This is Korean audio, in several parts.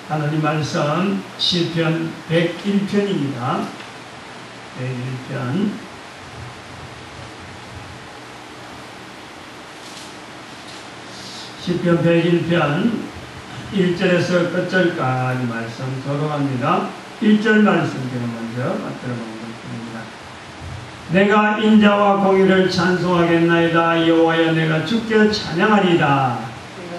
하나님 말씀 시편 101편입니다. 101편. 시편 101편 1절에서 끝절까지 말씀 돌아갑니다. 1절 말씀 제가 먼저 받들어 보겠습니다. 내가 인자와 공의를 찬송하겠나이다. 여호와여, 내가 주께 찬양하리이다.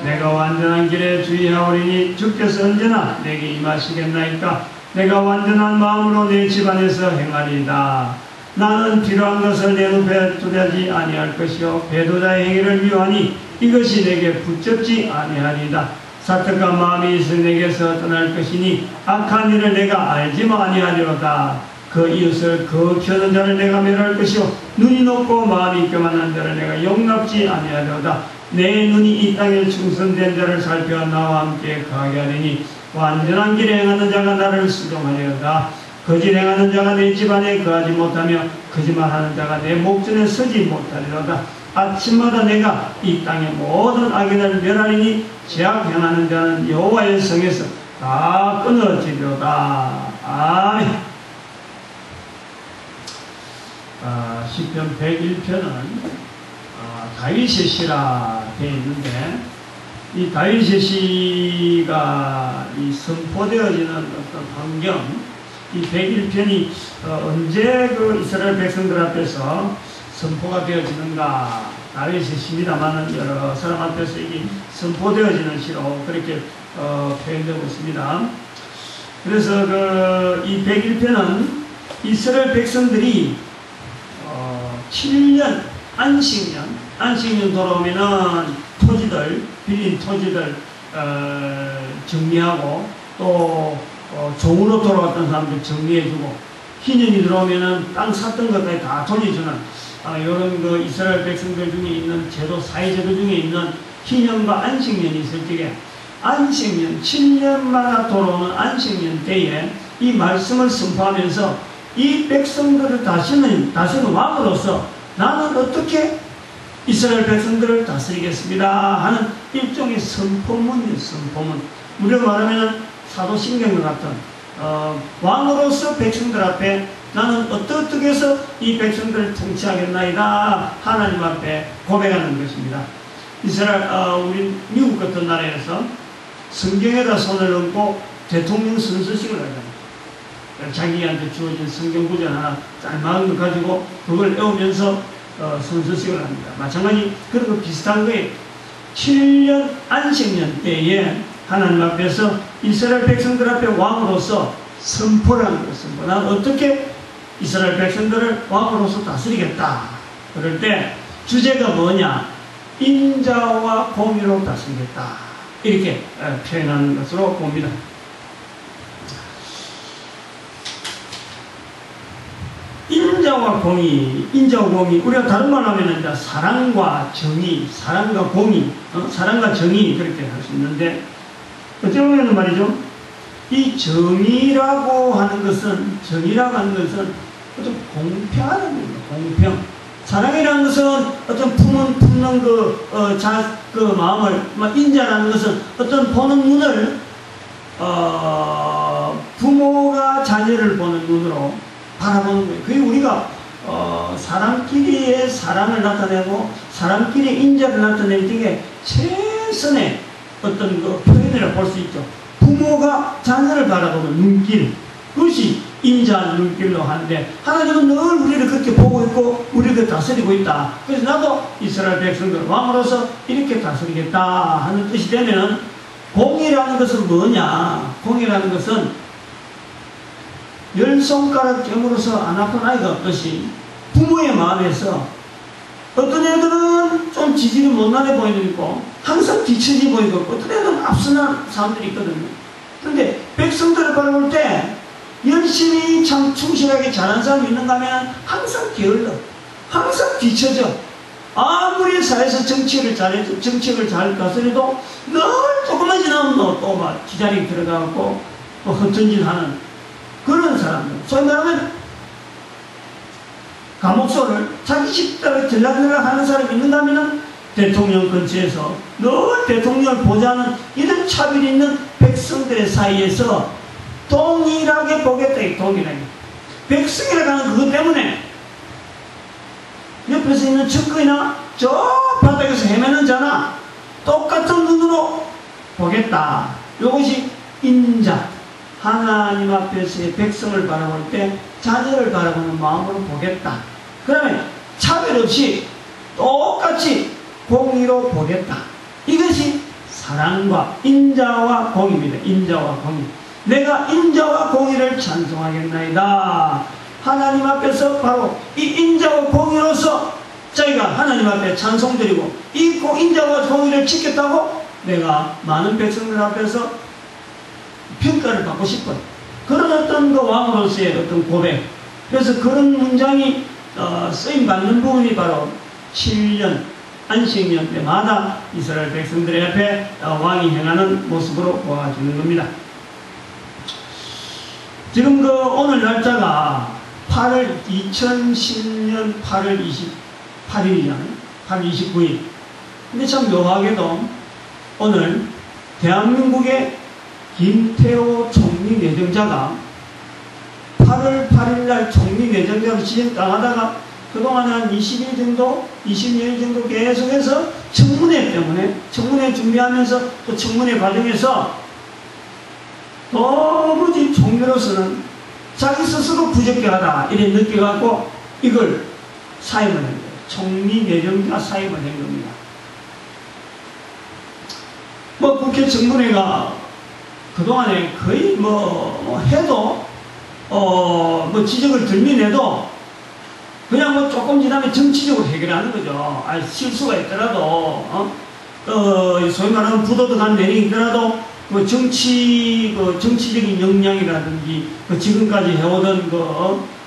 내가 완전한 길에 주의하오리니 주께서 언제나 내게 임하시겠나이까. 내가 완전한 마음으로 내 집안에서 행하리이다. 나는 필요한 것을 내 눈에 두려지 아니할 것이요 배도자의 행위를 미워하니 이것이 내게 붙잡지 아니하리이다. 사특한 마음이 있어 내게서 떠날 것이니 악한 일을 내가 알지만 아니하리로다. 그 이웃을 거역하는 자를 내가 멸할 것이요 눈이 높고 마음이 교만한 자를 내가 용납지 아니하리로다. 내 눈이 이 땅에 충성된 자를 살펴 나와 함께 거하게 하리니 완전한 길에 행하는 자가 나를 수종하리로다. 거짓 행하는 자가 내 집안에 거하지 못하며 거짓말하는 자가 내 목전에 서지 못하리로다. 아침마다 내가 이 땅의 모든 악인을 멸하리니 죄악 행하는 자는 여호와의 성에서 다 끊어지리로다. 아멘. 시편 101편은 다윗의 시라 되어 있는데, 이 다윗의 시가 이 선포되어지는 어떤 환경, 이 101편이 언제 그 이스라엘 백성들 앞에서 선포가 되어지는가. 다윗의 시입니다만은 여러 사람 앞에서 이게 선포되어지는 시로 그렇게 표현되고 있습니다. 그래서 이 101편은 이스라엘 백성들이 7년 안식년 돌아오면은 토지들, 빌린 토지들 정리하고 또 종으로 돌아왔던 사람들 정리해주고, 희년이 들어오면은 땅 샀던 것까지 다 돌려주는 이런 이스라엘 백성들 중에 있는 제도, 사회제도 중에 있는 희년과 안식년이 있을 적에, 안식년 7년마다 돌아오는 안식년 때에 이 말씀을 선포하면서 이 백성들을 다스리는 왕으로서 나는 어떻게 이스라엘 백성들을 다스리겠습니다 하는 일종의 선포문이에요. 선포문. 우리가 말하면 사도신경과 같은 왕으로서 백성들 앞에 나는 어떻게 해서 이 백성들을 통치하겠나이다 하나님 앞에 고백하는 것입니다. 이스라엘 우리 미국 같은 나라에서 성경에다 손을 얹고 대통령 선서식을 하잖아요. 자기한테 주어진 성경 구절 하나 짤막한 거 가지고 그걸 외우면서 선서식을 합니다. 마찬가지 그런 거 비슷한 거예요. 7년 안식년 때에 하나님 앞에서 이스라엘 백성들 앞에 왕으로서 선포를 하는 것입니다. 나는 어떻게 이스라엘 백성들을 왕으로서 다스리겠다. 그럴 때 주제가 뭐냐? 인자와 공의로 다스리겠다. 이렇게 표현하는 것으로 봅니다. 인자와 공의, 인자와 공의, 우리가 다른 말로 하면 이제 사랑과 정의, 사랑과 공의, 사랑과 정의 그렇게 할 수 있는데, 어찌 보면 말이죠, 이 정의라고 하는 것은 어떤 공평하는 겁니다. 공평. 사랑이라는 것은 어떤 품는 그 마음을, 인자라는 것은 어떤 보는 눈을 부모가 자녀를 보는 눈으로 바라보는 거예요. 그게 우리가 사람끼리의 사랑을 나타내고 사람끼리의 인자를 나타낼 때에 최선의 어떤 표현이라고 볼 수 있죠. 부모가 자녀를 바라보는 눈길, 그것이 인자한 눈길로 하는데, 하나님은 늘 우리를 그렇게 보고 있고 우리를 다스리고 있다. 그래서 나도 이스라엘 백성들 왕으로서 이렇게 다스리겠다 하는 뜻이 되면, 공의라는 것은 뭐냐? 공의라는 것은 10손가락 깨물어서 안 아픈 아이가 없듯이 부모의 마음에서 어떤 애들은 좀 지질이 못나게 보이는 있고 항상 뒤처지 보이고 어떤 애들은 앞서는 사람들이 있거든요. 그런데 백성들을 바라볼 때 열심히 참 충실하게 잘하는 사람이 있는가 하면 항상 게을러, 항상 뒤처져. 아무리 사회에서 정책을 잘 다스려도 늘 조금만 지나면 또 막 기자리에 들어가고 또 헛전질하는 그런 사람들, 소위 말하면 감옥소를 자기 집대로 들락들락 하는 사람이 있는가 하면 대통령 근처에서 늘 대통령을 보좌하는 이런 차별이 있는 백성들의 사이에서 동일하게 보겠다. 동일하게. 백성이라고 하는 그것 때문에 옆에서 있는 적그이나 저 바닥에서 헤매는 자나 똑같은 눈으로 보겠다. 이것이 인자. 하나님 앞에서의 백성을 바라볼 때 자녀를 바라보는 마음으로 보겠다. 그러면 차별 없이 똑같이 공의로 보겠다. 이것이 사랑과 인자와 공의입니다. 인자와 공의. 내가 인자와 공의를 찬송하겠나이다. 하나님 앞에서 바로 이 인자와 공의로서 저희가 하나님 앞에 찬송드리고 이 인자와 공의를 지켰다고 내가 많은 백성들 앞에서 평가를 받고 싶은 그런 어떤 그 왕으로서의 어떤 고백. 그래서 그런 문장이 쓰임받는 부분이 바로 7년 안식년 때마다 이스라엘 백성들의 앞에 왕이 행하는 모습으로 보아지는 겁니다. 지금 그 오늘 날짜가 2010년 8월 28일이잖아요. 8월 29일. 근데 참 묘하게도 오늘 대한민국의 김태호 총리 내정자가 8월 8일날 총리 내정자로 지정당하다가 그동안 한 20일 정도, 20일 정도 계속해서 청문회 때문에, 청문회 준비하면서 또 청문회 과정에서 도무지 총리로서는 자기 스스로 부적격하다 이래 느껴갖고 이걸 사임을 한 거예요. 총리 내정자 사임을 한 겁니다. 뭐 국회 청문회가 그동안에 거의 해도 뭐 지적을 들면 해도 그냥 뭐 조금 지나면 정치적으로 해결하는 거죠. 실수가 있더라도 소위 말하는 부도덕한 내용이 있더라도 그 정치적인 역량이라든지 지금까지 해오던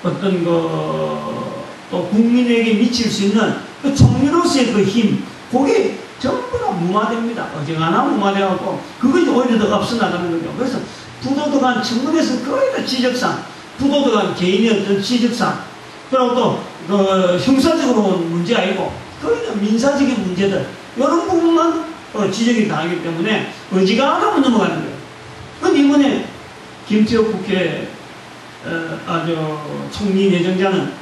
어떤 또 국민에게 미칠 수 있는 그 총리로서의 그 힘, 그게 전부 다 무마됩니다. 어지간하 무마되어갖고 그것이 오히려 더 앞서 나가는 거죠. 그래서 부도덕한 청문회에서 거의 다 지적상, 부도덕한 개인의 어떤 지적상, 그리고 또 형사적으로 문제 아니고 거의 다 민사적인 문제들 이런 부분만 지적이 당하기 때문에 어지간하면 넘어가는 거예요. 그런데 이번에 김태호 국회 총리 내정자는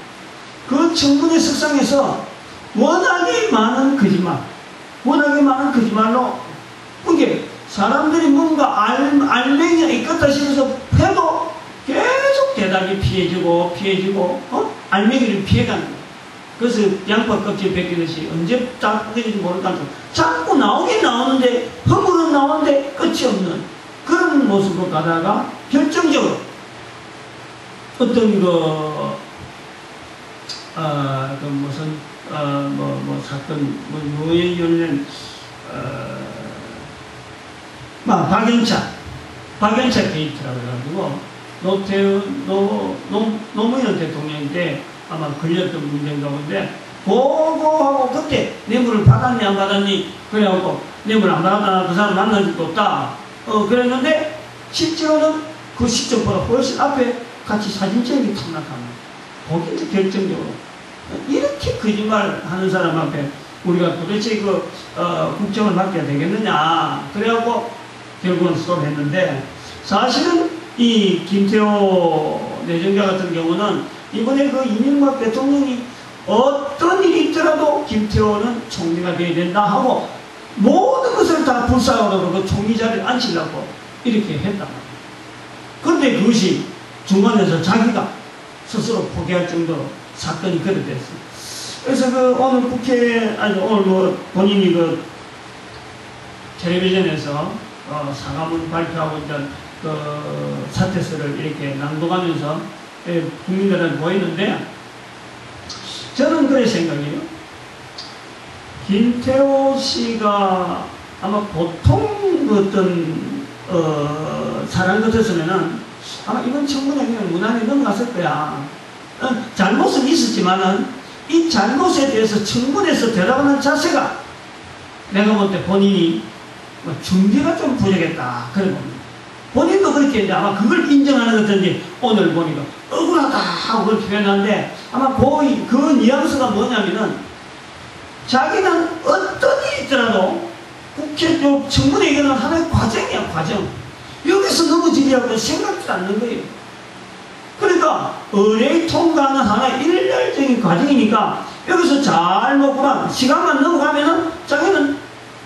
그 청문회 석상에서 워낙에 많은 거짓말로 그게 사람들이 뭔가 알맹이가 있겠다 싶어서 해도 계속 대답이 피해지고 알맹이를 피해가는 거예요. 그래서 양파 껍질 벗기듯이 언제 짝짓는지 모르겠다. 자꾸 나오긴 나오는데 허물은 나오는데 끝이 없는 그런 모습으로 가다가 결정적으로 어떤 사건, 뭐에 열린 박연차 게이트라고 해가지고 노무현 대통령인데 아마 걸렸던 문제인가 본데 보고하고 그때 뇌물을 받았니 안 받았니 그래갖고 뇌물 안 받았다 그 사람 만난 적도 없다 그랬는데 실제로는 그 시점보다 훨씬 앞에 같이 사진 찍기 탐락합니다. 거기 결정적으로 이렇게 거짓말 하는 사람 앞에 우리가 도대체 국정을 맡겨야 되겠느냐 그래갖고 결국은 스톱했는데 사실은 이 김태호 내정자 같은 경우는 이번에 그 이명박 대통령이 어떤 일이 있더라도 김태호는 총리가 돼야 된다 하고 모든 것을 다 불사하고 그 총리 자리를 앉히려고 이렇게 했단 말이에요. 그런데 그것이 중간에서 자기가 스스로 포기할 정도로 사건이 그래 됐어요. 그래서 오늘 오늘 본인이 텔레비전에서 사과문 발표하고 이제 사퇴서를 이렇게 낭독하면서 국민들한테 보이는데 저는 그래 생각해요. 김태호 씨가 아마 보통 어떤 사람 같았으면은 아마 이번 청문회 그냥 무난히 넘어갔을 거야. 잘못은 있었지만은 이 잘못에 대해서 청문회에서 대답하는 자세가 내가 볼 때 본인이 준비가 좀 부족했다. 그래 봅니다. 본인도 그렇게 했는데 아마 그걸 인정하는 것 같은데 오늘 보니까 억울하다 하고 그렇게 표현하는데 아마 그 뉘앙스가 뭐냐면은 자기는 어떤 일이 있더라도 국회 청문회 이거는 하나의 과정이야, 과정. 이 이루어지리라고 생각지 않는 거예요. 그러니까 의뢰 통과는 하나의 일괄적인 과정이니까 여기서 잘 먹고만 시간만 넘어가면은 자기는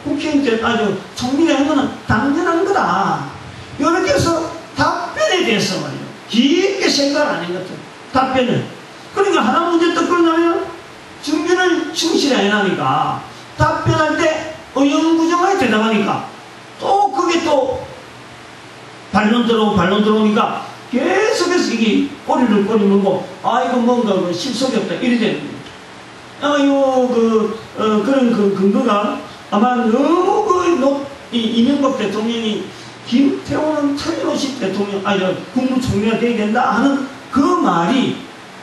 국회의원 때 아주 총리가 한 거는 당연한 거다. 이렇게 해서 답변에 대해서 말이에요. 깊게 생각을 안 한 거죠. 답변을. 그러니까 하나 문제 또 끝나면 준비를 충실히 안 하니까 답변할 때 의연부정하게 대답하니까 또 그게 또 반론 들어오니까 계속해서 이게 꼬리를 물고 이거 뭔가 그 실속이 없다 이래 되는 거예요. 그런 그 근거가 아마 너무 이명박 대통령이 김태호는 틀림없이 국무총리가 되어야 된다 하는 그 말이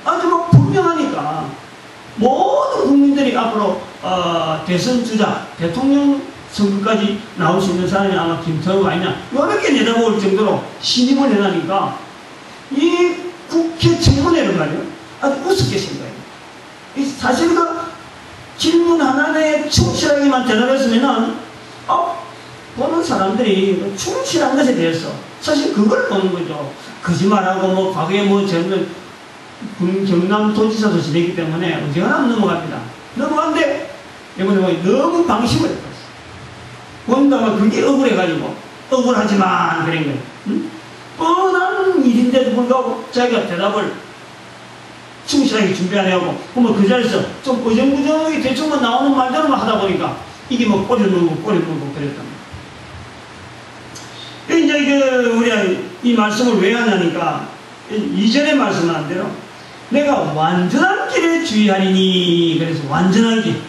아주 뭐 분명하니까 모든 국민들이 앞으로 대선 주자, 대통령 선거까지 나올 수 있는 사람이 아마 김태호가 아니냐 이렇게 내다볼 정도로 신임을 해나니까 이 국회 청문회를 말이에요. 아주 우습게 생각해요. 사실 그 질문 하나에 충실하게만 대답했으면은 보는 사람들이 충실한 것에 대해서 사실 그걸 보는 거죠. 거짓말하고 뭐 과거에 뭐 저는 경남도지사도 지냈기 때문에 언제나 넘어갑니다. 넘어갔는데 이번에 너무 방심을 했어요. 뭔가 그게 억울해가지고 억울하지만 그런 거예요. 응? 뻔한 일인데도 불구하고 자기가 대답을 충실하게 준비 안 해오고 그러면 그 자리에서 좀 어정부정하게 대충만 나오는 말들만 하다 보니까 이게 뭐 꼬리 물고 그랬단 말이에요. 이제 우리가 이 말씀을 왜 하냐니까 이전에 말씀한 대로 내가 완전한 길에 주의하리니 그래서 완전한 길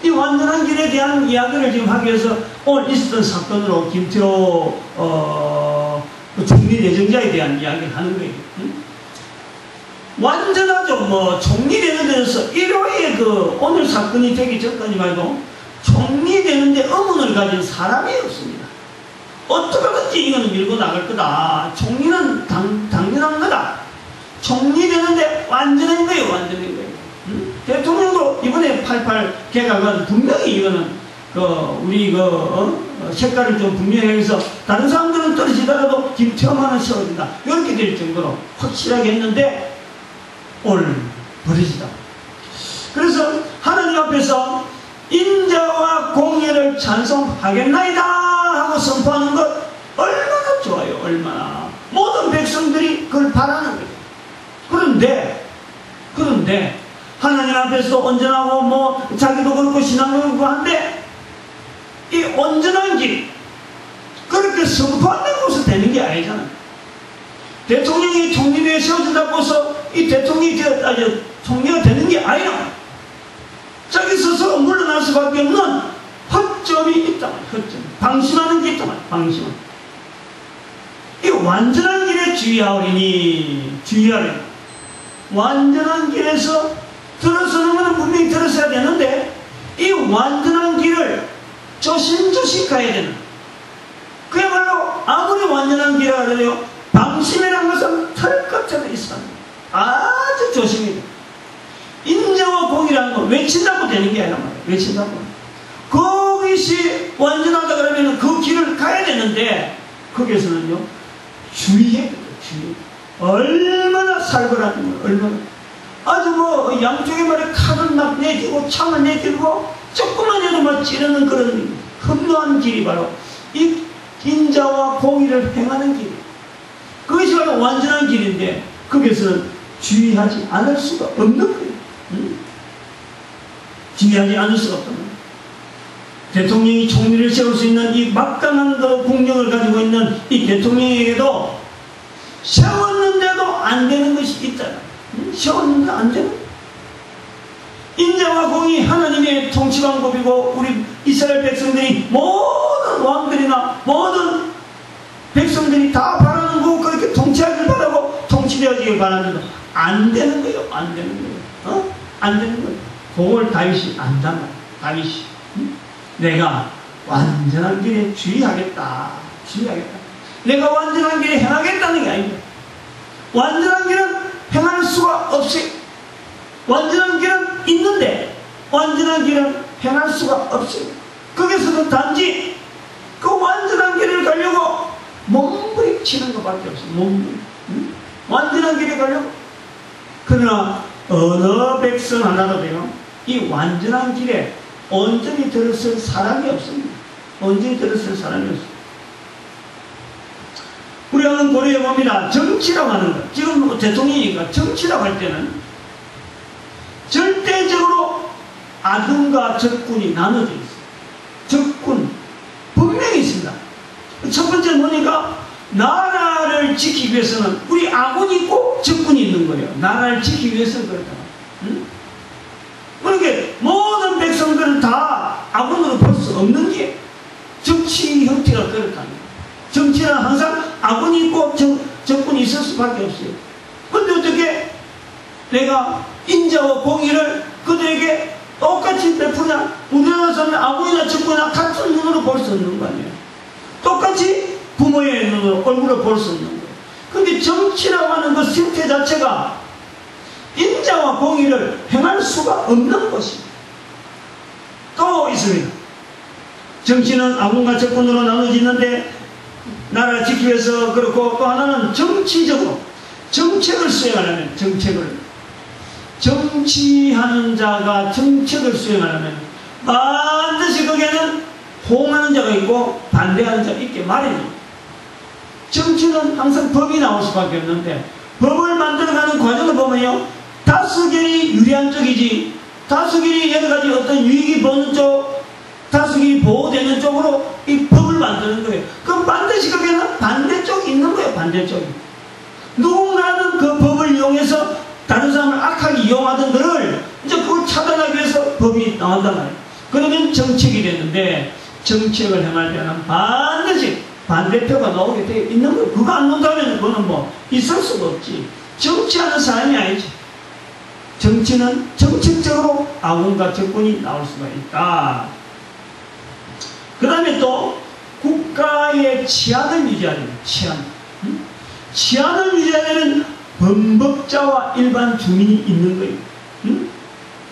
이 완전한 길에 대한 이야기를 지금 하기 위해서 오늘 있었던 사건으로 김태호 총리 내정자에 대한 이야기를 하는 거예요. 완전하죠. 뭐 총리 되는 데서 1호의 오늘 사건이 되기 전까지 말고 총리 되는데 의문을 가진 사람이 없습니다. 어떻게든지 이거는 밀고 나갈 거다. 총리는 당연한 거다. 총리 되는데 완전한 거예요. 완전한 거예요. 대통령도 이번에 88 개각은 분명히 이거는 우리 색깔을 좀 분명히 해서 다른 사람들은 떨어지더라도 김태호만은 세워진다. 이렇게 될 정도로 확실하게 했는데 오늘 버려지다. 그래서 하나님 앞에서 인자와 공의를 찬송하겠나이다 하고 선포하는 것 얼마나 좋아요. 얼마나 모든 백성들이 그걸 바라는 거예요. 그런데 하나님 앞에서 온전하고 뭐 자기도 그렇고 신앙도 그렇고 한데 이 온전한 길 그렇게 선포한다고 해서 되는 게 아니잖아요. 대통령이 총리대에 세워준다고 해서 이 대통령이 총리가 되는 게 아니라 자기 스스로 물러날 수밖에 없는 허점이 있단 말이에요. 허점. 방심하는 게 있단 말이에요. 방심. 이 완전한 길에 주의하오리니 주의하라. 완전한 길에서 들어서는 것은 분명히 들었어야 되는데 이 완전한 길을 조심조심 가야 되는 그야말로 아무리 완전한 길을 하더라도 방심이라는 것은 털 끝에 있습니다. 아주 조심해야 돼요. 인자와 공의라는 건 외친다고 되는 게 아니란 말이에요. 외친다고. 그것이 완전하다 그러면 그 길을 가야 되는데 거기에서는요 주의해야 돼요. 주의. 얼마나 살벌한 거예요. 얼마나. 아주 뭐 양쪽에 말에 칼을 막 내주고 창을 내주고 조금만 해도 막 찌르는 그런 험로한 길이 바로 이 인자와 공의를 행하는 길이에요. 그것이 바로 완전한 길인데 거기에서는 주의하지 않을 수가 없는 거예요. 주의하지 않을 수가 없단 말이에요. 대통령이 총리를 세울 수 있는 이 막강한 공력을 가지고 있는 이 대통령에게도 세웠는데도 안 되는 것이 있잖아요. 세웠는데 안 되는 거예요. 인자와 공의 하나님의 통치 방법이고 우리 이스라엘 백성들이 모든 왕들이나 모든 백성들이 다 바라는 거 그렇게 통치하길 바라고 통치되어지길 바라는데 안 되는 거예요. 안 되는 거예요. 안 되는 거예요. 그걸 다윗이 안단 말이에요. 다윗이 내가 완전한 길에 주의하겠다. 내가 완전한 길에 행하겠다는 게 아닙니다. 완전한 길은 행할 수가 없어요. 완전한 길은 있는데 완전한 길은 행할 수가 없어요. 거기서도 단지 그 완전한 길을 가려고 몸부림 치는 것밖에 없어. 완전한 길에 가려고. 그러나 어느 백성 하나도요, 이 완전한 길에 온전히 들었을 사람이 없습니다. 온전히 들었을 사람이 없습니다. 우리가 한번 고려해 봅니다. 정치라고 하는 것. 지금 대통령이니까 정치라고 할 때는 절대적으로 아군과 적군이 나눠져 있어요. 적군 분명히 있습니다. 첫 번째 뭐니까 나라를 지키기 위해서는 우리 아군이 있고 적군이 있는 거예요. 나라를 지키기 위해서는 그렇다. 그러니까 모든 백성들은 다 아군으로 볼 수 없는 게 정치 형태가 그렇답니다. 정치는 항상 아군이 있고 적군이 있을 수밖에 없어요. 그런데 어떻게 내가 인자와 공의를 그들에게 똑같이 베푸냐? 우리나라에서는 아군이나 적군이나 같은 눈으로 볼 수 없는 거 아니에요. 똑같이 부모의 눈으로 얼굴을 볼 수 없는 거예요. 그런데 정치라고 하는 그 실태 자체가 인자와 공의를 행할 수가 없는 것입니다. 또 있습니다. 정치는 아군과 적군으로 나눠지는데 나라를 지키기 위해서 그렇고, 또 하나는 정치적으로 정책을 수행하려면 정치하는 자가 정책을 수행하려면 반드시 거기에는 호응하는 자가 있고 반대하는 자가 있게 마련입니다. 정치는 항상 법이 나올 수밖에 없는데 법을 만들어가는 과정을 보면요, 다수결이 유리한 쪽이지 다수결이 여러가지 어떤 유익이 보는 쪽, 다수결이 보호되는 쪽으로 이 법을 만드는 거예요. 그럼 반드시 거기에는 반대쪽이 있는 거예요. 반대쪽이. 누군가는 그 법을 이용해서 다른 사람을 악하게 이용하던 것을 이제 그걸 차단하기 위해서 법이 나온단 말이에요. 그러면 정책이 되는데, 정책을 행할 때는 반드시 반대표가 나오게 되어 있는 거예요. 그거 안 나온다면 그거는 뭐 있을 수가 없지. 정치하는 사람이 아니지. 정치는 정책적으로 아군과 적군이 나올 수가 있다. 그 다음에 또 국가의 치안을 유지하려면 치안을 유지하려면 범법자와 일반 주민이 있는 거예요.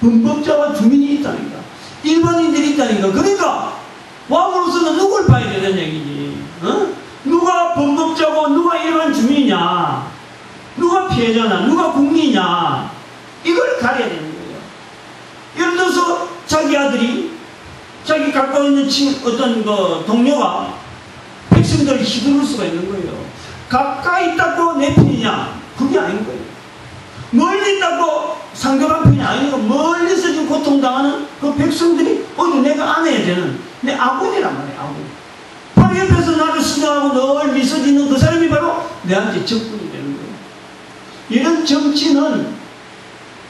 범법자와 주민이 있다니까. 일반인들이 있다니까. 그러니까 왕으로서는 누굴 봐야 되는 얘기지. 누가 범법자고 누가 일반 주민이냐, 누가 피해자냐, 누가 국민이냐, 이걸 가려야 되는 거예요. 예를 들어서 자기 아들이 자기 가까이 있는 어떤 그 동료가 백성들을 휘두를 수가 있는 거예요. 가까이 있다고 내 편이냐? 그게 아닌 거예요. 멀리 있다고 상대방 편이 아니고 멀리서 지금 고통당하는 그 백성들이 내가 안아야 되는 내 아군이란 말이에요. 아군. 바로 옆에서 나를 수정하고 늘 미소 짓는 그 사람이 바로 내한테 적군이 되는 거예요. 이런 정치는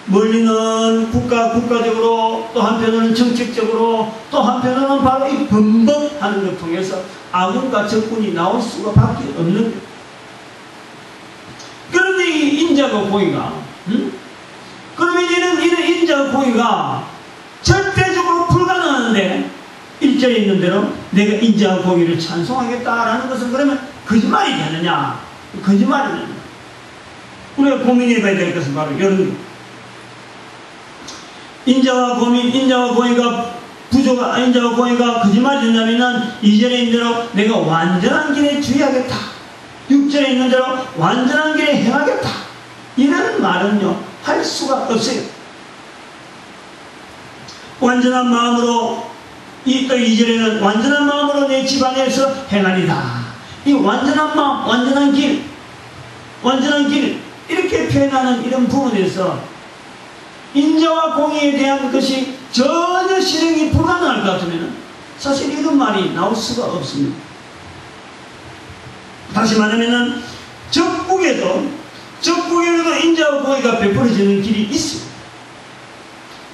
멀리는 국가적으로, 또 한편으로는 정책적으로, 또 한편으로는 바로 이 범법하는 걸 통해서 아군과 적군이 나올 수가 밖에 없는 거예요. 그런데 이 인자와 공의가, 그러면 이런 인자와 공의가 절대적으로 불가능한데, 1절에 있는 대로 내가 인자와 공의를 찬송하겠다라는 것은 그러면 거짓말이 되느냐? 거짓말이 되느냐? 우리가 고민해 봐야 될 것은 바로 이런 거예요. 인자와 공의가 인자와 공의가 거짓말이 된다면은 2절에 있는 대로 내가 완전한 길에 주의하겠다. 6절에 있는 대로 완전한 길에 행하겠다. 이런 말은요, 할 수가 없어요. 완전한 마음으로, 또 2절에는 완전한 마음으로 내 집안에서 행하리다. 이 완전한 마음, 완전한 길, 이렇게 표현하는 이런 부분에서 인자와 공의에 대한 것이 전혀 실행이 불가능할 것 같으면 사실 이런 말이 나올 수가 없습니다. 다시 말하면 적국에도 인자와 공의가 베풀어지는 길이 있습니다.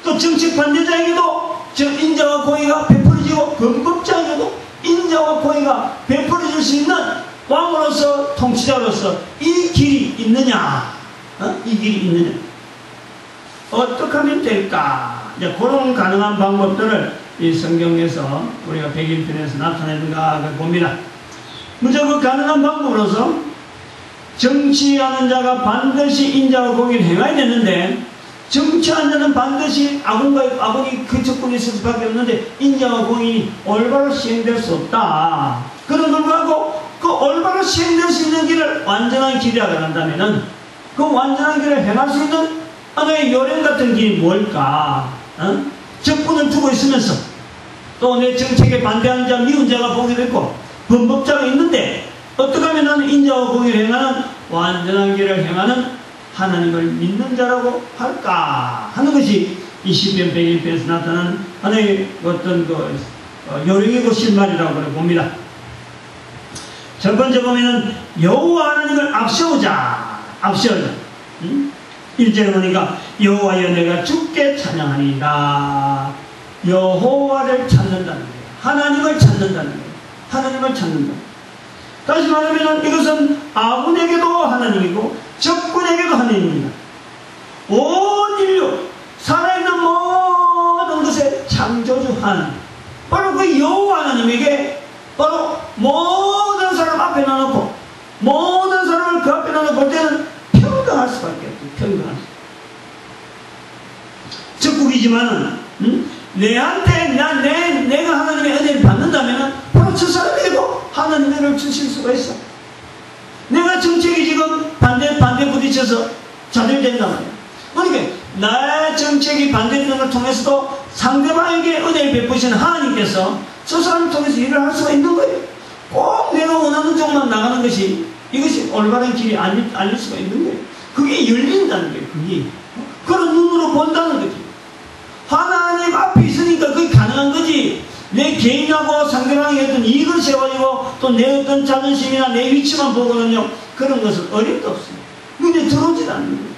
또 정책 반대자에게도 인자와 공의가 베풀어지고, 범법자에게도 인자와 공의가 베풀어질 수 있는 왕으로서, 통치자로서 이 길이 있느냐? 이 길이 있느냐? 어떻게 하면 될까? 이제 그런 가능한 방법들을 이 성경에서 우리가 101편에서 나타내는가 봅니다. 먼저 그 가능한 방법으로서 정치하는 자가 반드시 인자와 공의를 행해야 되는데, 정치하는 자는 반드시 아군이 그 적군이 있을 수밖에 없는데 인자와 공의는 올바로 시행될 수 없다. 그런 걸 하고 그 올바로 시행될 수 있는 완전한 길이라고 한다면은 그 완전한 길을 행할 수 있는 하나의 요령 같은 길이 뭘까? 적군을 두고 있으면서 또 내 정책에 반대하는 자, 미운 자가 보기도 있고 범법자가 있는데 어떻게 하면 나는 인자와 공의를 행하는 완전한 길을 행하는 하나님을 믿는 자라고 할까 하는 것이 이 시편 101편에서 나타나는 하나의 어떤 요령이고 실말이라고 봅니다. 첫 번째 보면은 여호와 하나님을 앞세우자. 1절에 보니까 여호와여 내가 주께 찬양하니이다. 여호와를 찾는다는 거예요. 하나님을 찾는다는 거예요. 하나님을 찾는다. 다시 말하면 이것은 아군에게도 하나님이고 적군에게도 하나님입니다. 온 인류 살아있는 모든 것의 창조주 하나님, 바로 그 여호와 하나님에게 바로 모든 사람 앞에 놔놓고 모든 사람을 그 앞에 놔놓고 볼 때는 평등할 수밖에 없어요. 평등할 수. 적국이지만은 내한테 내가 하나님의 은혜를 받는다면은 바로 저 사람에게도 하나님의 은혜를 주실 수가 있어. 내가 정책이 지금 반대 부딪혀서 좌절된단 말이야. 그러니까 나의 정책이 반대되는 걸 통해서도 상대방에게 은혜를 베푸시는 하나님께서 저 사람을 통해서 일을 할 수가 있는 거예요. 꼭 내가 원하는 쪽만 나가는 것이 이것이 올바른 길이 아닐 수가 있는 거예요. 그게 열린다는 거예요. 그게 그런 눈으로 본다는 거지. 하나님 앞에 있으니까 그게 가능한 거지. 내 개인하고 상대방의 어떤 이익을 세워가지고 또 내 어떤 자존심이나 내 위치만 보거든요. 그런 것은 어림도 없습니다. 근데 들어오질 않는 거예요.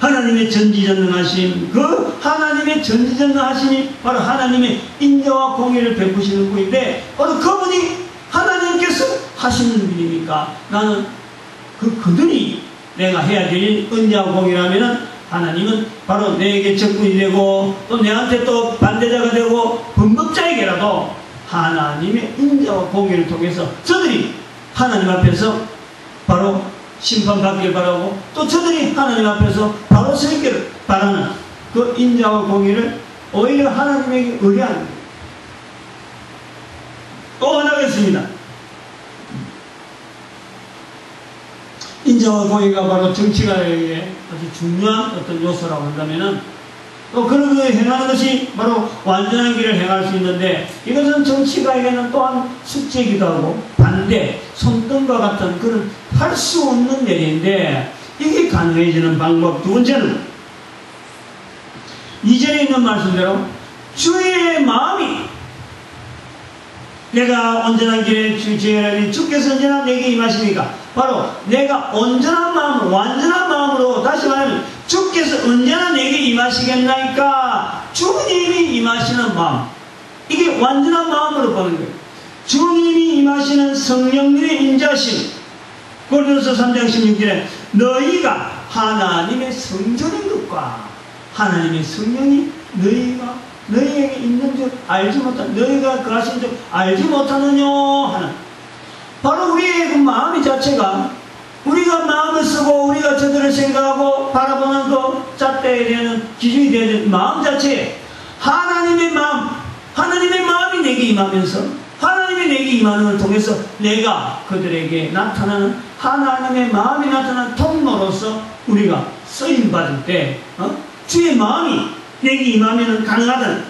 하나님의 전지전능하심, 그 하나님의 전지전능하심이 바로 하나님의 인자와 공의를 베푸시는 분인데 바로 그분이 하나님께서 하시는 분이니까 나는 그들이 내가 해야 될 은자와 공의라면은 하나님은 바로 내게 적군이 되고 또 내한테 또 반대자가 되고 범법자에게라도 하나님의 인자와 공의를 통해서 저들이 하나님 앞에서 바로 심판받기를 바라고 또 저들이 하나님 앞에서 바로 서 있기를 바라는 그 인자와 공의를 오히려 하나님에게 의뢰하는 거예요. 또 하나가 있습니다. 인자와 공의가 바로 정치가에게 아주 중요한 어떤 요소라고 한다면은 또 그런 걸 행하는 것이 바로 완전한 길을 행할 수 있는데 이것은 정치가에게는 또한 숙제이기도 하고 반대, 손등과 같은 그런 할 수 없는 일인데 이게 가능해지는 방법. 두 번째는 2절에 있는 말씀대로 주의 마음이 내가 온전한 길에 주께서 언제나 내게 임하시니까 바로 내가 온전한 마음, 완전한 마음으로 다시 말하면 주께서 언제나 내게 임하시겠나이까 주님이 임하시는 마음 이게 완전한 마음으로 보는 거예요. 주님이 임하시는 성령님의 인자심 고린도서 3장 16절에 너희가 하나님의 성전인 것과 하나님의 성령이 너희에게 있는 줄 알지 못한 너희가 그 하신 줄 알지 못하느냐 하는 바로 우리의 그 마음 자체가 우리가 마음을 쓰고 우리가 저들을 생각하고 바라보는 그 잣대에 대한 기준이 되는 마음 자체에 하나님의 마음이 내게 임하면서 하나님이 내게 임하는 걸 통해서 내가 그들에게 나타나는 하나님의 마음이 나타나는 통로로서 우리가 쓰임받을 때 주의 마음이 내게 임하면 가능하다는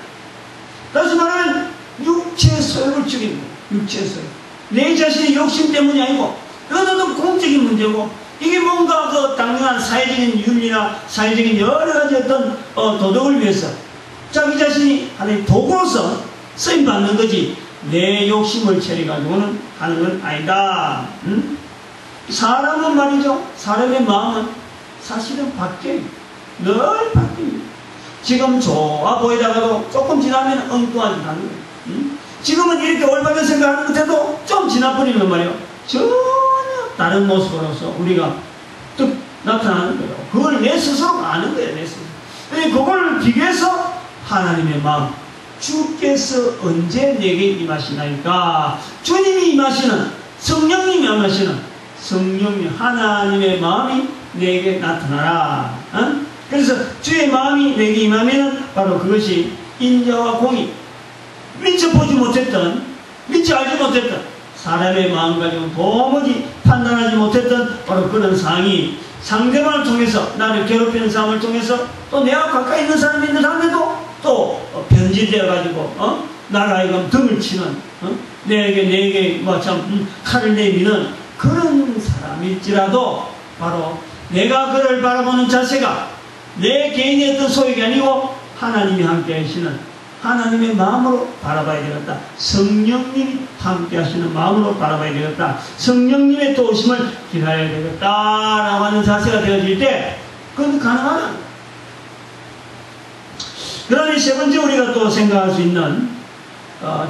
다시 말하면 육체의 소욕을 죽이는 거예요. 육체의 소욕 내 자신의 욕심 때문이 아니고 이거는 공적인 문제고 이게 뭔가 그 당연한 사회적인 윤리나 사회적인 여러 가지 어떤 도덕을 위해서 자기 자신이 하나의 도구로서 쓰임받는 거지 내 욕심을 처리가지고는 하는 건 아니다. 사람은 말이죠. 사람의 마음은 사실은 바뀌어요. 늘 바뀝니다. 지금 좋아 보이다가도 조금 지나면 엉뚱한 짓 하는 거예요. 지금은 이렇게 올바른 생각하는 것에도 좀 지나버리면 말이에요. 전혀 다른 모습으로서 우리가 뚝 나타나는 거예요. 그걸 내 스스로가 아는 거예요. 내 스스로. 그걸 비교해서 하나님의 마음 주께서 언제 내게 임하시나이까 주님이 임하시는 성령님이 임하시는 성령님 하나님의 마음이 내게 나타나라. 그래서 주의 마음이 내게 임하면 바로 그것이 인자와 공의 미처 보지 못했던 미처 알지 못했던 사람의 마음 가지고 도무지 판단하지 못했던 바로 그런 상황이 상대방을 통해서 나를 괴롭히는 사람을 통해서 또 내가 가까이 있는 사람이 있는 상대도 또 변질되어 가지고 나를 하여금 등을 치는 내게 뭐 참 칼을 내미는 그런 사람일지라도 바로 내가 그를 바라보는 자세가 내 개인의 어떤 소욕이 아니고 하나님이 함께 하시는 하나님의 마음으로 바라봐야 되겠다. 성령님이 함께 하시는 마음으로 바라봐야 되겠다. 성령님의 도우심을 기다려야 되겠다라고 하는 자세가 되어질 때 그건 가능하다. 그러니 세 번째 우리가 또 생각할 수 있는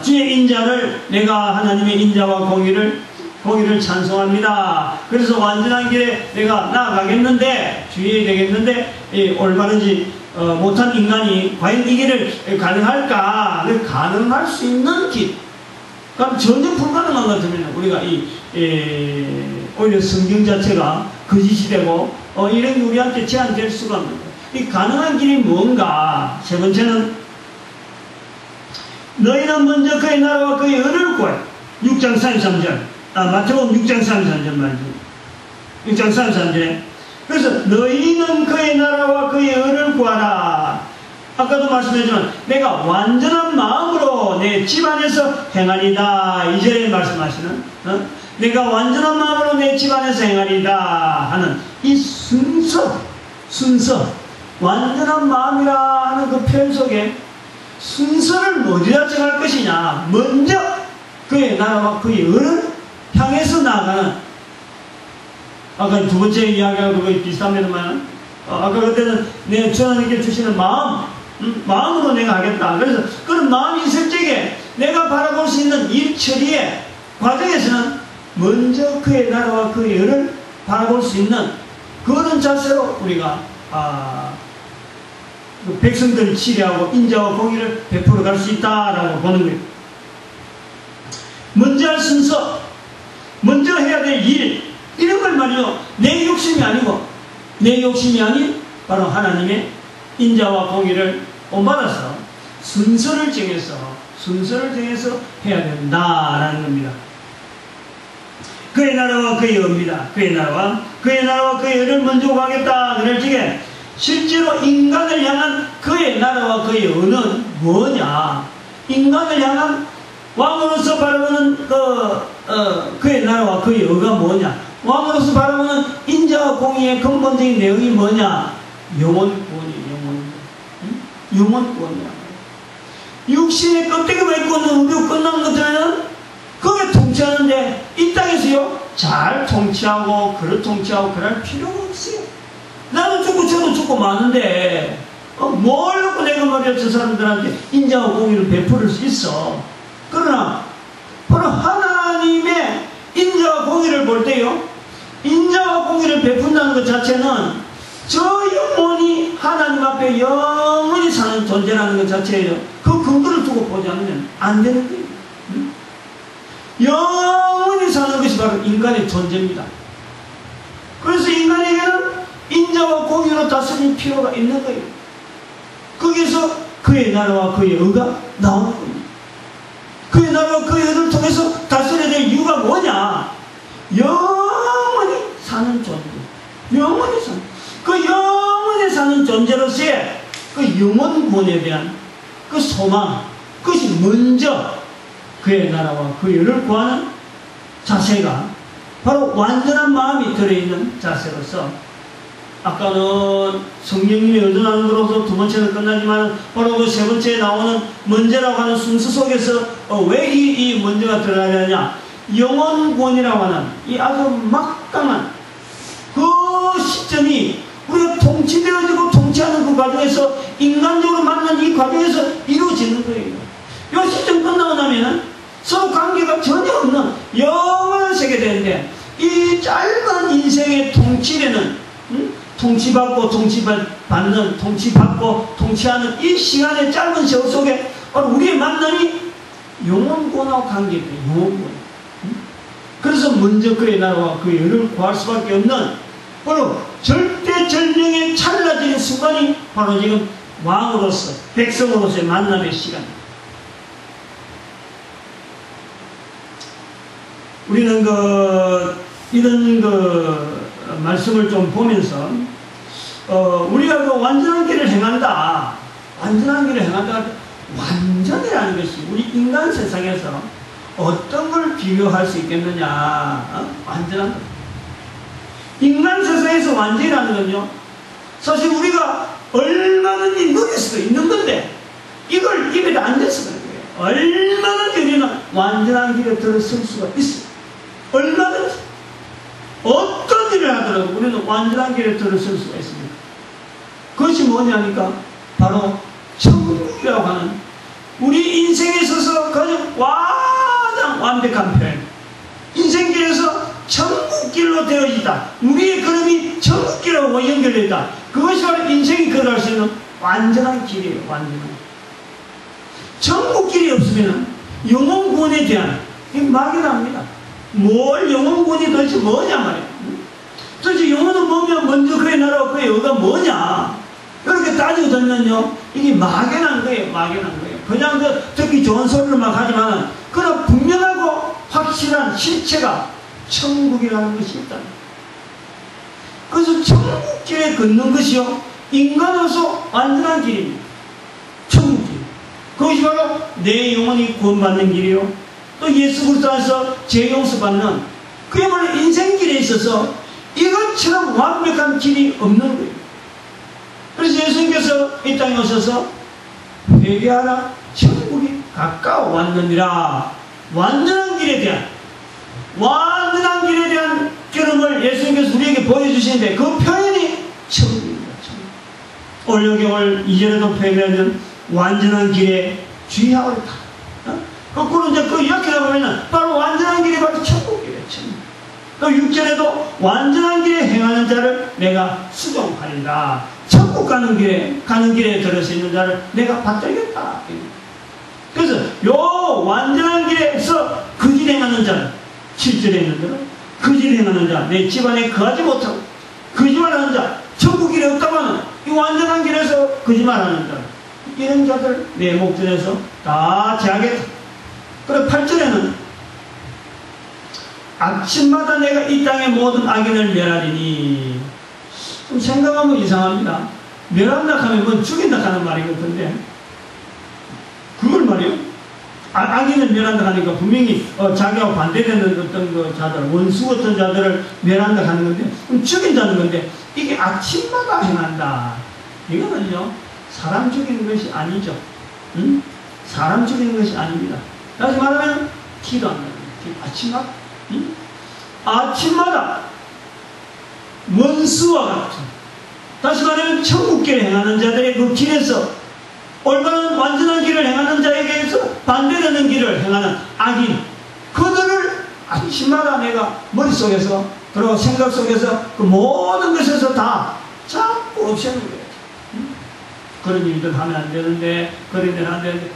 주의 인자를 내가 하나님의 인자와 공의를 찬송합니다. 그래서 완전한 길에 내가 나아가겠는데 주의해야 되겠는데 올바르지 못한 인간이 과연 이 길을 가능할까? 가능할 수 있는 길. 그럼 전혀 불가능한 것 같으면 우리가 오히려 성경 자체가 거짓이 되고 이런 게 우리한테 제한될 수가 없는 거예요. 이 가능한 길이 뭔가? 세 번째는 너희는 먼저 그의 나라와 그의 의를 구하라. 6장 33절. 마태복음 6장 33절 말이죠. 6장 33절에 그래서 너희는 그의 나라와 그의 의를 구하라. 아까도 말씀했지만 내가 완전한 마음으로 내 집안에서 행하리다. 이절에 말씀하시는 내가 완전한 마음으로 내 집안에서 행하리다 하는 이 순서 완전한 마음이라 하는 그 표현 속에 순서를 어디다 정할 것이냐. 먼저 그의 나라와 그의 의를 향해서 나아가는 아까 두 번째 이야기하고 거의 비슷합니다만 아까 그때는 내 주하나님께 주시는 마음으로 내가 하겠다. 그래서 그런 마음이 있을 적에 내가 바라볼 수 있는 일 처리의 과정에서는 먼저 그의 나라와 그의 의를 바라볼 수 있는 그런 자세로 우리가 백성들을 치료하고 인자와 공의를 베풀어 갈 수 있다라고 보는 거예요. 먼저 할 순서, 먼저 해야 될 일, 이런 걸 말이요. 내 욕심이 아니고, 내 욕심이 아닌 바로 하나님의 인자와 공의를 본받아서 순서를 정해서 해야 된다라는 겁니다. 그의 나라와 그의 의입니다. 그의 나라와 그의 의를 먼저 구하겠다. 그럴 적에 실제로 인간을 향한 그의 나라와 그의 의는 뭐냐? 인간을 향한 왕으로서 바라보는 그의 나라와 그의 의가 뭐냐? 왕으로서 바라보는 인자와 공의의 근본적인 내용이 뭐냐? 영혼구원이에요. 영혼구원이야. 육신의 껍데기만 입고 우리가 끝나는 것들은 그게 통치하는데 이 땅에서요 잘 통치하고 그럴 필요가 없어요. 나는 죽고 저도 죽고 많은데 뭘 놓고 내가 말이야 저 사람들한테 인자와 공의를 베풀을 수 있어. 그러나 바로 하나님의 인자와 공의를 볼 때요 인자와 공의를 베푼다는 것 자체는 저 영혼이 하나님 앞에 영원히 사는 존재라는 것 자체예요. 그 근거를 두고 보지 않으면 안 되는 거예요. 영원히 사는 것이 바로 인간의 존재입니다. 그래서 인간에게는 인자와 공의로 다스릴 필요가 있는 거예요. 거기서 그의 나라와 그의 의가 나오는 겁니다. 그의 나라와 그의 의를 통해서 다스려야 될 이유가 뭐냐? 영원히 사는 존재. 그 영원히 사는 존재로서의 그 영혼구원에 대한 그 소망, 그것이 먼저 그의 나라와 그의 의를 구하는 자세가 바로 완전한 마음이 들어있는 자세로서 아까는 성령님이 의존하는 것으로서 두 번째는 끝나지만 바로 그 세 번째에 나오는 먼저라고 하는 순서 속에서 왜 이 먼저가 들어가느냐? 영혼구원이라고 하는 이 아주 막강한 그 시점이 우리가 통치되어지고 통치하는 그 과정에서 인간적으로 만난 이 과정에서 이루어지는 거예요. 이 시점 끝나고 나면은 서로 관계가 전혀 없는 영원한 세계 되는데 이 짧은 인생의 통치되는 통치받고 통치받는 통치받고 통치하는 이 시간의 짧은 세월 속에 바로 우리의 만남이 영혼구원하고 관계돼요. 영혼구원. 그래서 먼저 그의 나라와 그의 의를 구할 수밖에 없는 바로 절대절명의 찰나적인 순간이 바로 지금 왕으로서 백성으로서의 만남의 시간입니다. 우리는 이런 말씀을 좀 보면서, 우리가 완전한 길을 행한다. 완전한 길을 행한다. 완전이라는 것이 우리 인간 세상에서 어떤 걸 비교할 수 있겠느냐. 완전한 것. 인간 세상에서 완전이라는 건요, 사실 우리가 얼마든지 누릴 수도 있는 건데, 이걸 입에다 안 댔어. 얼마든지 우리는 완전한 길에 들어설 수가 있어요. 얼마든지. 어떤 일을 하더라도 우리는 완전한 길에 들어설 수가 있습니다. 그것이 뭐냐니까 바로 천국이라고 하는 우리 인생에 있어서 가장 완벽한 표현. 인생길에서 천국길로 되어있다. 우리의 걸음이 천국길하고 연결되어 있다. 그것이 바로 인생이 걸어갈 수 있는 완전한 길이에요. 완전한. 천국길이 없으면 영혼구원에 대한 막연합니다. 뭘 영혼구원이 도대체 뭐냐 말이야. 도대체 영혼은 뭐면 먼저 그의 나라와 그의 의가 뭐냐. 이렇게 따지고 들면요, 이게 막연한 거예요. 막연한 거예요. 그냥 듣기 좋은 소리를 막 하지만 그런 분명하고 확실한 실체가 천국이라는 것이 있다. 그래서 천국길에 걷는 것이요, 인간으로서 완전한 길입니다. 천국길. 그것이 바로 내 영혼이 구원받는 길이요, 또 예수 그리스도 안에서 죄 용서받는 그야말로 인생길에 있어서 이것처럼 완벽한 길이 없는 거예요. 그래서 예수님께서 이 땅에 오셔서 회개하라, 천국이 가까워 왔느니라. 완전한 길에 대한 결함을 예수님께서 우리에게 보여주시는데, 그 표현이 천국입니다. 천국. 올여경을 2절에도 표현하면 완전한 길에 주의하고 있다. 거꾸로 이제 이렇게 보면 바로 완전한 길이 바로 천국이에요. 천국. 또 6절에도 완전한 길에 행하는 자를 내가 수종하리라. 천국 가는 길에 들을 수 있는 자를 내가 받들겠다. 그래서 요 완전한 길에서 그 길 행하는 자는 7절에 있는 대로 그 길 행하는 자, 내 집안에 거하지 못하고 거짓말하는 자, 천국 길에 없다고 하는 이 완전한 길에서 거짓말하는 자, 이런 자들 내 목전에서 다 제하겠다. 그리고 8절에는 아침마다 내가 이 땅의 모든 악인을 멸하리니. 좀 생각하면 이상합니다. 멸한다 하면 뭔 죽인다 하는 말이거든요. 그걸 말이요. 악인을 멸한다 하니까 분명히 자기하고 반대되는 어떤 자들, 원수 같은 자들을 멸한다 하는 건데, 그럼 죽인다는 건데, 이게 아침마다 행한다. 이거는요, 사람 죽이는 것이 아니죠. 응? 사람 죽이는 것이 아닙니다. 다시 말하면 티도 안 나요. 아침마다. 응? 아침마다 원수와 같은, 다시 말하면 천국길을 행하는 자들의 그 길에서 올바른 완전한 길을 행하는 자에게서 반대되는 길을 행하는 악인, 그들을 아침마다 내가 머릿속에서 그리고 생각 속에서 그 모든 것에서 다 자꾸 없애는 거예요. 그런 일들 하면 안 되는데, 그런 일들 안 되는데,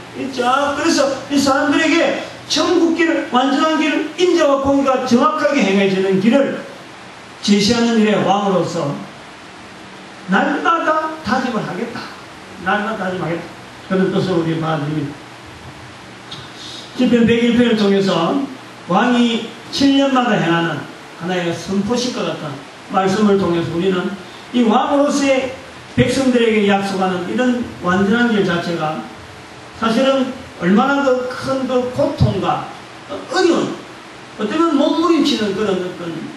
그래서 이 사람들에게 천국길을, 완전한 길을 인자와 공의가 정확하게 행해지는 길을 제시하는 일의 왕으로서 날마다 다짐을 하겠다. 날마다 다짐하겠다. 그런 뜻을 우리 받아들입니다. 시편 101편을 통해서 왕이 7년마다 행하는 하나의 선포식과 같은 말씀을 통해서 우리는 이 왕으로서의 백성들에게 약속하는 이런 완전한 길 자체가 사실은 얼마나 큰 고통과 어려운, 어쩌면 몸부림치는 그런 어떤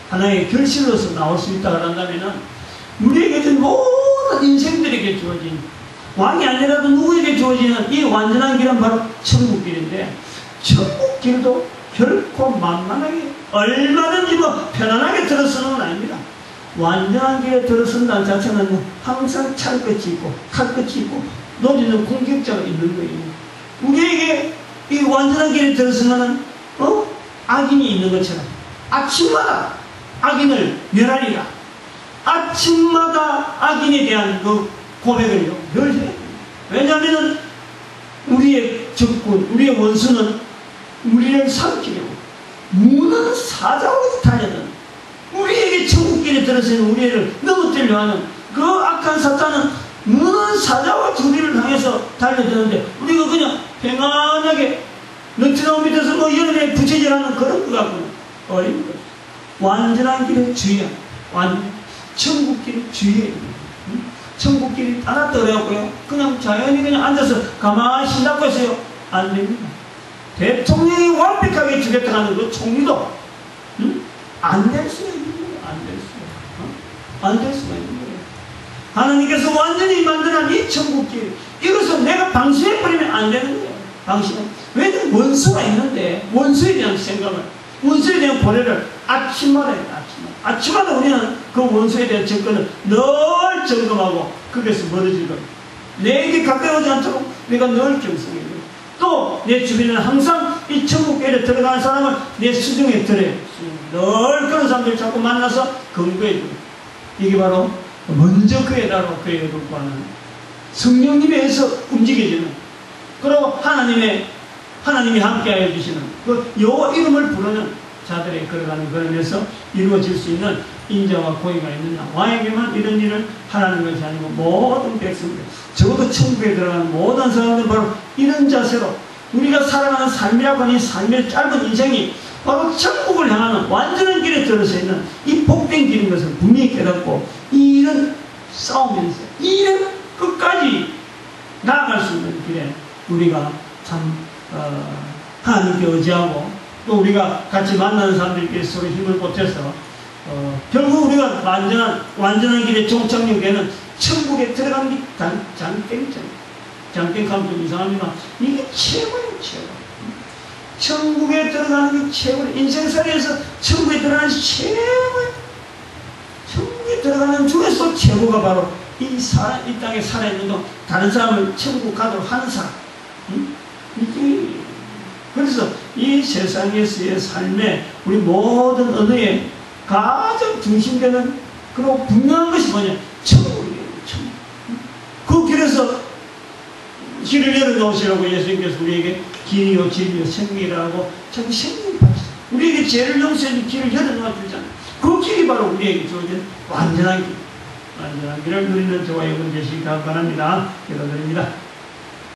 하나의 결실로서 나올 수 있다고 한다면, 우리에게 준 모든 인생들에게 주어진, 왕이 아니라도 누구에게 주어지는 이 완전한 길은 바로 천국길인데, 천국길도 결코 만만하게 얼마든지 편안하게 들어서는 건 아닙니다. 완전한 길에 들어선다는 자체는 항상 찰 끝이 있고 칼 끝이 있고 노리는 공격자가 있는 거예요. 우리에게 이 완전한 길에 들어서는 악인이 있는 것처럼 아침마다 악인을 멸하리라. 아침마다 악인에 대한 그 고백을요 늘 해야 됩니다. 왜냐하면 우리의 적군, 우리의 원수는 우리를 삼키려고 무는 사자와 달려드는, 우리에게 천국길에 들어서는 우리를 넘어뜨리려 하는 그 악한 사탄은 무는 사자와 주리를 향해서 달려드는데, 우리가 그냥 평안하게 너트나무 밑에서 뭐 여름에 부채질하는 그런 거 갖고는 어린 거. 완전한 길에 주의야. 천국 길에 주의해. 천국 길이 따랐다 그래갖고요. 그냥 자연히 그냥 앉아서 가만히 신닫고 있어요. 안 됩니다. 대통령이 완벽하게 주겠다 하는 그 총리도 안 될 수가 있는 거예요. 안 될 수가 있는 거예요. 하나님께서 완전히 만들어낸 이 천국길, 이것은 내가 방심해버리면 안 되는 거예요. 방심은. 왜냐면 원수가 있는데, 원수에 대한 생각을, 원수에 대한 고려를 아침마다 해요. 아침마다 우리는 그 원수에 대한 접근을 늘 점검하고 거기에서 멀어질 거예요. 내게 가까이 오지 않도록 내가 늘 경성해요. 또 내 주변에는 항상 이 천국길에 들어가는 사람을 내 수중에 들어요. 늘 그런 사람들 자꾸 만나서 근거해줘요. 이게 바로 먼저 그의 나로 그의 얻고 하는 성령님에 의해서 움직여지는, 그리고 하나님이 함께하여 주시는 그 여호와 이름을 부르는 자들의 걸어가는 걸음에서 이루어질 수 있는 인자와 고의가 있는 나와에게만 이런 일을 하라는 것이 아니고 모든 백성들, 적어도 천국에 들어가는 모든 사람들 바로 이런 자세로 우리가 살아가는 삶이라고 하는 삶의 짧은 인생이 바로 천국을 향하는 완전한 길에 들어서 있는 이 복된 길인 것을 분명히 깨닫고 이 일은 싸우면서 이 일은 끝까지 나아갈 수 있는 길에 우리가 참 하나님께 의지하고 또 우리가 같이 만나는 사람들끼리 서로 힘을 보태서 결국 우리가 완전한 길에 종착역에는 천국에 들어가는 게 장땡하면 좀 이상합니다. 이게 최고예요, 최고. 천국에 들어가는 게 최고예요. 인생살이에서 천국에 들어가는 게 최고예요. 천국에 들어가는 중에서 최고가 바로 이 땅에 살아있는 동 다른 사람을 천국 가도록 하는 사람. 그래서 이 세상에서의 삶에 우리 모든 언어의 가장 중심되는 그리고 분명한 것이 뭐냐? 천국이에요. 천국. 그 길에서 길을 열어놓으시라고 예수님께서 우리에게 길이요 진리요 생명이라고 자기 생명을 받으셨어요. 우리에게 죄를 용서해준 길을 열어놓아 주잖아요. 그 길이 바로 우리에게 주어진 완전한 길. 완전한 길을 누리는 저와 여러분 되시기 바랍니다. 기도드립니다.